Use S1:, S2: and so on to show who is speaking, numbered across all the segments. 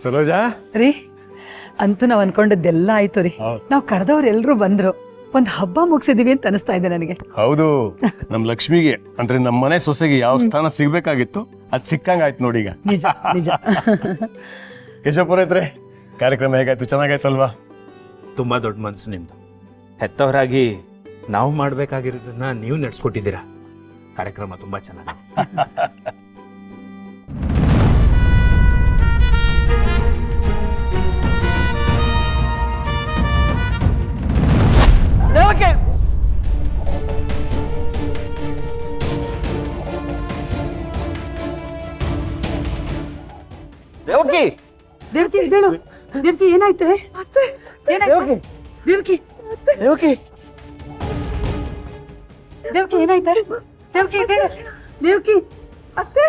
S1: ಸರೋಜಾ
S2: ರೀ ಅಂತೂ ನಾವು ಅನ್ಕೊಂಡಿದ್ದೆಲ್ಲ ಆಯ್ತು ರೀ. ನಾವು ಕರೆದವ್ರು ಎಲ್ಲರೂ ಬಂದ್ರು. ಒಂದು ಹಬ್ಬ ಮುಗಿಸಿದೀವಿ ಅಂತ ಅನಿಸ್ತಾ ಇದೆ ನನಗೆ.
S1: ಹೌದು, ನಮ್ ಲಕ್ಷ್ಮಿಗೆ ಅಂದ್ರೆ ನಮ್ಮ ಮನೆ ಸೊಸೆಗೆ ಯಾವ ಸ್ಥಾನ ಸಿಗ್ಬೇಕಾಗಿತ್ತು ಅದ್ ಸಿಕ್ಕಂಗ ಆಯ್ತು ನೋಡಿ ಈಗ.
S2: ನಿಜ ನಿಜ.
S1: ಕೇಶವಪುರ ಐತ್ರೆ, ಕಾರ್ಯಕ್ರಮ ಹೇಗಾಯ್ತು? ಚೆನ್ನಾಗಾಯ್ತಲ್ವಾ?
S3: ತುಂಬ ದೊಡ್ಡ ಮನಸ್ಸು ನಿಮ್ಮದು. ಹೆತ್ತವರಾಗಿ ನಾವು ಮಾಡಬೇಕಾಗಿರೋದನ್ನ ನೀವು ನಡೆಸ್ಕೊಟ್ಟಿದ್ದೀರಾ. ಕಾರ್ಯಕ್ರಮ ತುಂಬ ಚೆನ್ನಾಗಿ.
S1: ದೇವಕಿ,
S2: ದೇವ್ಕಿ ಹೇಳು. ದೇವ್ಕಿ ಏನಾಯ್ತು? ಏನಾಯ್ತು? ದೇವ್ಕಿ
S1: ದೇವಕಿ,
S2: ದೇವ್ಕಿ ಏನಾಯ್ತು? ದೇವ್ಕಿ ಹೇಳು. ದೇವ್ಕಿ ಅತ್ತೆ.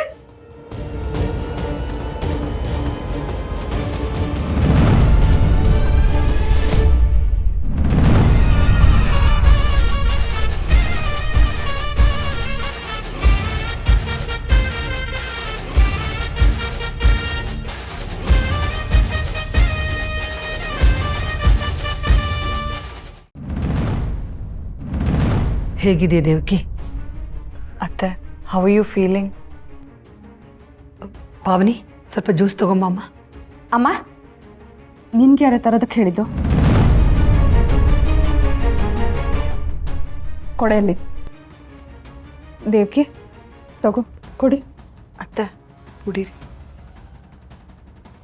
S2: ಹೇಗಿದೆ ದೇವ್ಕಿ?
S4: ಅತ್ತೆ, ಹೌ ಆರ್ ಯು ಫೀಲಿಂಗ್?
S2: ಪಾವನಿ, ಸ್ವಲ್ಪ ಜ್ಯೂಸ್ ತಗೊಂಬ ಅಮ್ಮ.
S4: ಅಮ್ಮ,
S5: ನಿನ್ಗೆ ಯಾರ ತರೋದಕ್ಕೆ ಹೇಳಿದ್ದು? ಕೊಡೆಯಲ್ಲಿ ದೇವ್ಕಿ ತಗೋ, ಕೊಡಿ.
S4: ಅತ್ತೆ ಕುಡೀರಿ.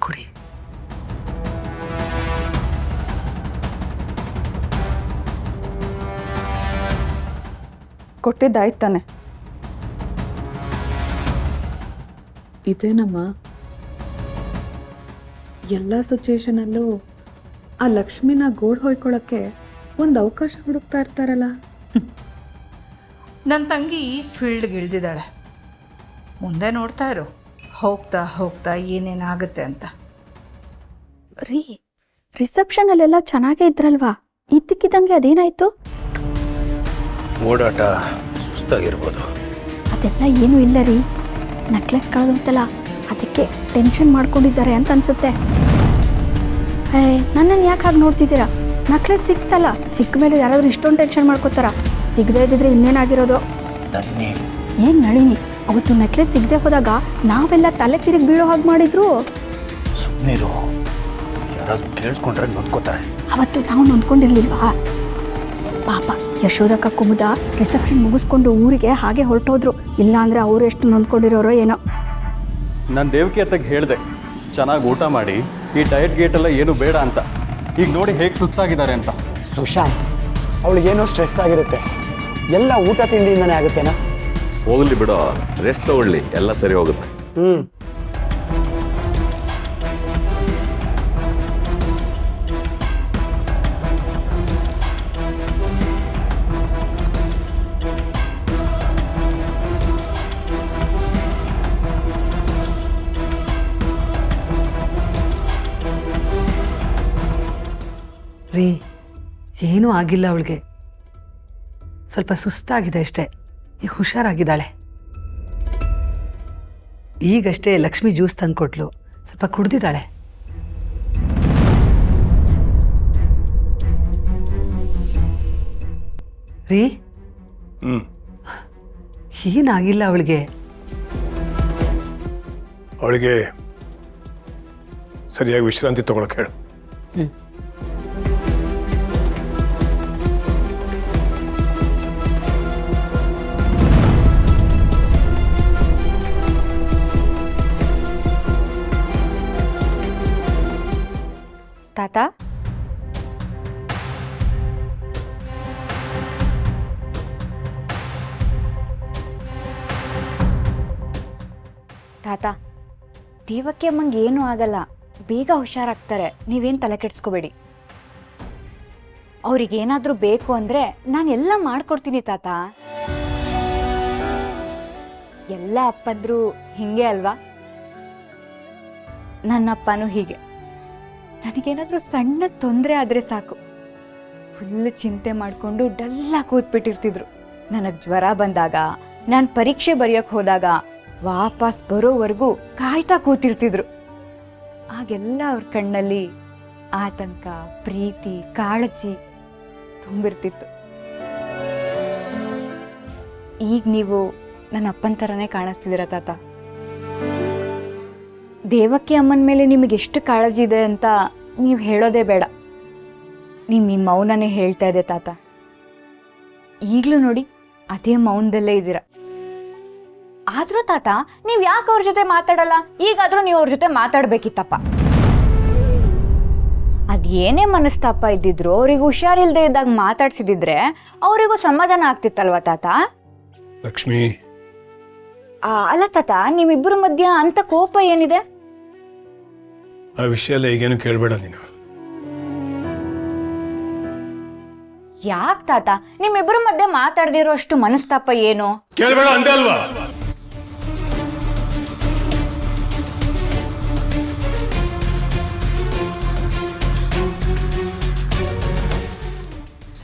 S2: ಕುಡಿ.
S5: ಕೊಟ್ಟಿದ್ದಾಯ್ತು ತಾನೆ?
S6: ಇದೇನಮ್ಮ, ಎಲ್ಲ ಸಿಚುಯೇಷನಲ್ಲೂ ಆ ಲಕ್ಷ್ಮಿನ ಗೋಡ್ ಹೊಯ್ಕೊಳ್ಳೋಕ್ಕೆ ಒಂದು ಅವಕಾಶ ಹುಡುಕ್ತಾ ಇರ್ತಾರಲ್ಲ.
S7: ನನ್ನ ತಂಗಿ ಫೀಲ್ಡ್ಗೆ ಇಳ್ದಿದ್ದಾಳೆ. ಮುಂದೆ ನೋಡ್ತಾ ಇರು, ಹೋಗ್ತಾ ಹೋಗ್ತಾ ಏನೇನಾಗುತ್ತೆ ಅಂತ.
S8: ರೀ, ರಿಸೆಪ್ಷನಲ್ಲೆಲ್ಲ ಚೆನ್ನಾಗೇ ಇದ್ರಲ್ವಾ? ಇದ್ದಕ್ಕಿದ್ದಂಗೆ ಅದೇನಾಯ್ತು?
S3: ಓಡಾಟ ಸುಸ್ತಾಗಿರ್ಬೋದು.
S8: ಅದೆಲ್ಲ ಏನೂ ಇಲ್ಲ ರೀ, ನೆಕ್ಲೆಸ್ ಕಳೆದೋಯ್ತಲ್ಲ ಅದಕ್ಕೆ ಟೆನ್ಷನ್ ಮಾಡ್ಕೊಂಡಿದ್ದಾರೆ ಅಂತ ಅನ್ಸುತ್ತೆ. ನನ್ನನ್ನು ಯಾಕೆ ಹಾಗೆ ನೋಡ್ತಿದ್ದೀರಾ? ನೆಕ್ಲೆಸ್ ಸಿಕ್ತಲ್ಲ, ಸಿಕ್ಕ ಮೇಲೆ ಯಾರಾದರೂ ಇಷ್ಟೊಂದು ಟೆನ್ಷನ್ ಮಾಡ್ಕೋತಾರ? ಸಿಗದೇ ಇದ್ದಿದ್ರೆ ಇನ್ನೇನಾಗಿರೋದು? ಏನು ನಳಿನಿ, ಅವತ್ತು ನೆಕ್ಲೆಸ್ ಸಿಗದೆ ಹೋದಾಗ ನಾವೆಲ್ಲ ತಲೆ ತಿರುಗಿ ಬೀಳೋ ಹಾಗೆ ಮಾಡಿದ್ರು.
S3: ಸುಮ್ಮನಿರು, ಯಾರಾದ್ರೂ ಕೇಳಿಸ್ಕೊಂಡ್ರೆ ನೊಂದ್ಕೋತಾರೆ.
S8: ಅವತ್ತು ನಾವು ನೊಂದ್ಕೊಂಡಿರ್ಲಿಲ್ವಾ? ಪಾಪ ಯಶೋದಕ್ಕ ಕುಮುದ ರಿಸೆಪ್ಷನ್ ಮುಗಿಸ್ಕೊಂಡು ಊರಿಗೆ ಹಾಗೆ ಹೊರಟೋದ್ರು. ಇಲ್ಲಾಂದ್ರೆ ಅವರು ಎಷ್ಟು ನೊಂದ್ಕೊಂಡಿರೋರೋ ಏನೋ.
S9: ನಾನು ದೇವಕಿ ಅತ್ತಗೆ ಹೇಳಿದೆ, ಚೆನ್ನಾಗಿ ಊಟ ಮಾಡಿ, ಈ ಡಯಟ್ ಗೇಟ್ ಎಲ್ಲ ಏನು ಬೇಡ ಅಂತ. ಈಗ ನೋಡಿ ಹೇಗೆ ಸುಸ್ತಾಗಿದ್ದಾರೆ ಅಂತ.
S10: ಸುಶಾಂತ್, ಅವಳಿಗೇನೋ ಸ್ಟ್ರೆಸ್ ಆಗಿರುತ್ತೆ. ಎಲ್ಲ ಊಟ ತಿಂಡಿಯಿಂದನೇ ಆಗುತ್ತೇನಾ?
S11: ಹೋಗ್ಲಿ ಬಿಡೋ, ರೆಸ್ಟ್ ತಗೊಳ್ಳಿ, ಎಲ್ಲ ಸರಿ ಹೋಗುತ್ತೆ.
S2: ರೀ, ಏನೂ ಆಗಿಲ್ಲ ಅವಳಿಗೆ, ಸ್ವಲ್ಪ ಸುಸ್ತಾಗಿದೆ ಅಷ್ಟೇ. ಈಗ ಹುಷಾರಾಗಿದ್ದಾಳೆ. ಈಗಷ್ಟೇ ಲಕ್ಷ್ಮಿ ಜ್ಯೂಸ್ ತಂದ್ಕೊಟ್ಲು, ಸ್ವಲ್ಪ ಕುಡ್ದಿದ್ದಾಳೆ. ರೀ, ಏನಾಗಿಲ್ಲ ಅವಳಿಗೆ.
S1: ಅವಳಿಗೆ ಸರಿಯಾಗಿ ವಿಶ್ರಾಂತಿ ತಗೊಳಕ್ ಹೇಳು.
S8: ತಾತ, ತಾತ, ದೇವಕ್ಕೆ ಅಮ್ಮಂಗೆ ಏನೂ ಆಗಲ್ಲ, ಬೇಗ ಹುಷಾರಾಗ್ತಾರೆ. ನೀವೇನು ತಲೆ ಕೆಡಿಸ್ಕೋಬೇಡಿ. ಅವ್ರಿಗೇನಾದರೂ ಬೇಕು ಅಂದರೆ ನಾನು ಎಲ್ಲ ಮಾಡ್ಕೊಡ್ತೀನಿ ತಾತ. ಎಲ್ಲ ಅಪ್ಪಂದ್ರು ಹಿಂಗೆ ಅಲ್ವಾ? ನನ್ನಪ್ಪನೂ ಹೀಗೆ. ನನಗೇನಾದರೂ ಸಣ್ಣ ತೊಂದರೆ ಆದರೆ ಸಾಕು, ಫುಲ್ ಚಿಂತೆ ಮಾಡಿಕೊಂಡು ಡಲ್ಲಾಗಿ ಕೂತ್ಬಿಟ್ಟಿರ್ತಿದ್ರು. ನನಗೆ ಜ್ವರ ಬಂದಾಗ, ನಾನು ಪರೀಕ್ಷೆ ಬರೆಯೋಕ್ಕೆ ಹೋದಾಗ ವಾಪಸ್ ಬರೋವರೆಗೂ ಕಾಯ್ತಾ ಕೂತಿರ್ತಿದ್ರು.
S4: ಆಗೆಲ್ಲ ಅವ್ರ ಕಣ್ಣಲ್ಲಿ ಆತಂಕ, ಪ್ರೀತಿ, ಕಾಳಜಿ ತುಂಬಿರ್ತಿತ್ತು. ಈಗ ನೀವು ನನ್ನ ಅಪ್ಪನ ಥರನೇ ಕಾಣಿಸ್ತಿದ್ದೀರ ತಾತ. ದೇವಕಿ ಅಮ್ಮನ ಮೇಲೆ ನಿಮಗೆ ಎಷ್ಟು ಕಾಳಜಿ ಇದೆ ಅಂತ ನೀವು ಹೇಳೋದೇ ಬೇಡ. ನಿಮ್ಮ ಈ ಮೌನನೇ ಹೇಳ್ತಾ ಇದೆ ತಾತ. ಈಗಲೂ ನೋಡಿ ಅದೇ ಮೌನದಲ್ಲೇ ಇದ್ದೀರ. ಆದರೂ ತಾತ, ನೀವು ಯಾಕೆ ಅವ್ರ ಜೊತೆ ಮಾತಾಡಲ್ಲ? ಈಗಾದರೂ ನೀವು ಅವ್ರ ಜೊತೆ ಮಾತಾಡ್ಬೇಕಿತ್ತಪ್ಪ. ಅದೇನೇ ಮನಸ್ತಾಪ ಇದ್ದಿದ್ರು ಅವ್ರಿಗೆ ಹುಷಾರಿಲ್ದೇ ಇದ್ದಾಗ ಮಾತಾಡ್ಸಿದಿದ್ರೆ ಅವರಿಗೂ ಸಮಾಧಾನ ಆಗ್ತಿತ್ತಲ್ವ ತಾತ?
S1: ಲಕ್ಷ್ಮಿ,
S4: ಅಲ್ಲ ತಾತ, ನಿಮ್ಮಿಬ್ಬರ ಮಧ್ಯ ಅಂತ ಕೋಪ ಏನಿದೆ?
S1: ಆ ವಿಷಯ ಎಲ್ಲ ಈಗೇನು ಕೇಳಬೇಡ ನೀನು.
S4: ಯಾಕೆ ತಾತ, ನಿಮ್ಮಿಬ್ಬರ ಮಧ್ಯೆ ಮಾತಾಡ್ದಿರೋ ಅಷ್ಟು ಮನಸ್ತಾಪ ಏನು?
S1: ಕೇಳಬೇಡ ಅಂದೆ ಅಲ್ವಾ?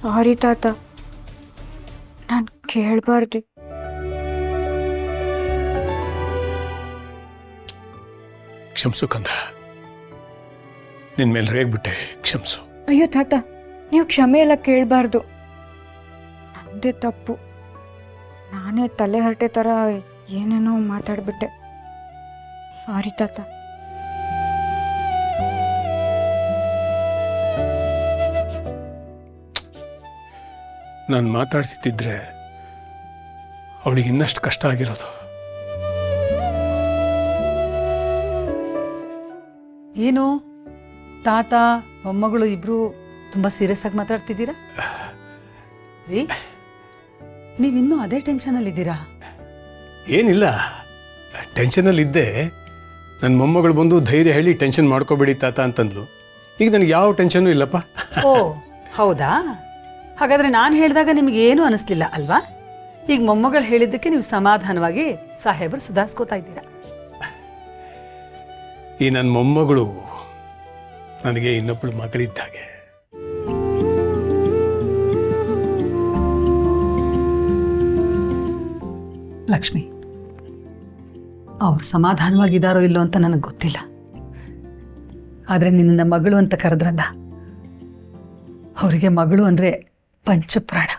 S4: ಸಾರಿ ತಾತ, ನಾನು ಕೇಳಬಾರ್ದು.
S1: ಕ್ಷಮಿಸು ಕಂದ, ನಿನ್ ಮೇಲೆ ರೇಗ್ಬಿಟ್ಟೆ, ಕ್ಷಮಿಸು.
S4: ಅಯ್ಯೋ ತಾತ, ನೀವು ಕ್ಷಮೆ ಎಲ್ಲ ಕೇಳಬಾರ್ದು. ನಂದೇ ತಪ್ಪು. ನಾನೇ ತಲೆ ಹರಟೆ ಥರ ಏನೇನೋ ಮಾತಾಡ್ಬಿಟ್ಟೆ. ಸಾರಿ ತಾತ.
S1: ನಾನು ಮಾತಾಡ್ಸಿದ್ದಿದ್ರೆ ಅವಳಿಗೆ ಇನ್ನಷ್ಟು ಕಷ್ಟ ಆಗಿರೋದು.
S2: ಏನು ತಾತ ಮೊಮ್ಮಗಳು ಇಬ್ರು ತುಂಬಾ ಸೀರಿಯಸ್ ಆಗಿ ಮಾತಾಡ್ತಿದ್ದೀರಾ ರೀ? ನೀವಿನ್ನೂ ಅದೇ ಟೆನ್ಷನಲ್ಲಿ ಇದ್ದೀರಾ?
S1: ಏನಿಲ್ಲ, ಟೆನ್ಷನಲ್ಲಿ ಇದ್ದೆ. ನನ್ನ ಮೊಮ್ಮಗಳು ಬಂದು ಧೈರ್ಯ ಹೇಳಿ ಟೆನ್ಷನ್ ಮಾಡ್ಕೋಬೇಡಿ ತಾತ ಅಂತಂದ್ಲು. ಈಗ ನನಗೆ ಯಾವ ಟೆನ್ಷನ್ನು ಇಲ್ಲಪ್ಪ.
S2: ಓ ಹೌದಾ? ಹಾಗಾದ್ರೆ ನಾನು ಹೇಳಿದಾಗ ನಿಮ್ಗೆ ಏನೂ ಅನಿಸ್ಲಿಲ್ಲ ಅಲ್ವಾ? ಈಗ ಮೊಮ್ಮಗಳು ಹೇಳಿದ್ದಕ್ಕೆ ನೀವು ಸಮಾಧಾನವಾಗಿ ಸಾಹೇಬರು ಸುಧಾರಿಸ್ಕೋತಾ ಇದ್ದೀರಾ.
S1: ಈ ನನ್ನ ಮೊಮ್ಮಗಳು ನನಗೆ ಇನ್ನೊಬ್ಬಳು ಮಗಳಿದ್ದ ಹಾಗೆ.
S2: ಲಕ್ಷ್ಮಿ, ಅವ್ರು ಸಮಾಧಾನವಾಗಿದ್ದಾರೋ ಇಲ್ಲೋ ಅಂತ ನನಗೆ ಗೊತ್ತಿಲ್ಲ. ಆದರೆ ನಿನ್ನ ಮಗಳು ಅಂತ ಕರೆದ್ರಲ್ಲ, ಅವರಿಗೆ ಮಗಳು ಅಂದರೆ ಪಂಚಪ್ರಾಣ.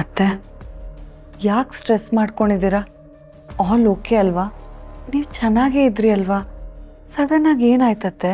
S4: ಅತ್ತೆ, ಯಾಕೆ ಸ್ಟ್ರೆಸ್ ಮಾಡ್ಕೊಂಡಿದ್ದೀರಾ? ಆಲ್ ಓಕೆ ಅಲ್ವಾ? ನೀವು ಚೆನ್ನಾಗೇ ಇದ್ರಿ ಅಲ್ವಾ? ಸಡನ್ನಾಗಿ ಏನಾಯ್ತತ್ತೆ?